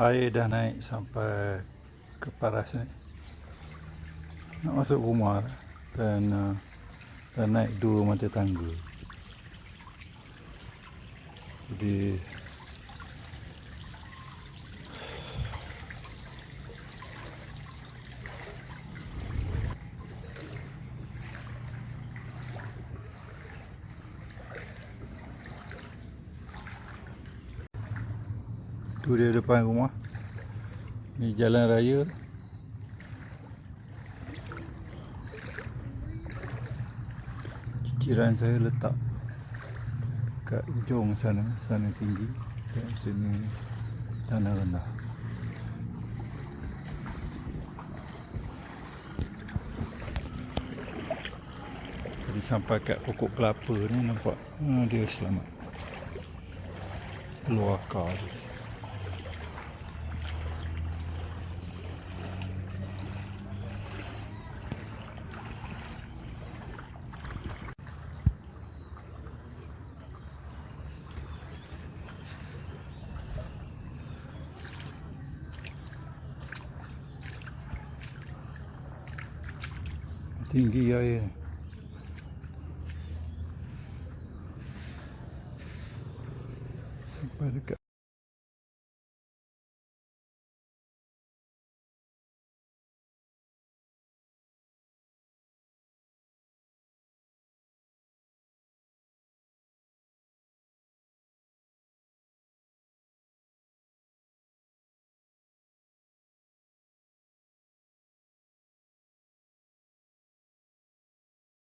Air dah naik sampai ke paras ni. Nak masuk rumah dan dah naik 2 mata tangga. Jadi tu dia depan rumah. Ni jalan raya. Ciciran saya letak kat ujung sana, sana tinggi, dan sini tanah rendah. Jadi sampai kat pokok kelapa ni nampak dia selamat keluar akar dia. Tinggi air sampai dekat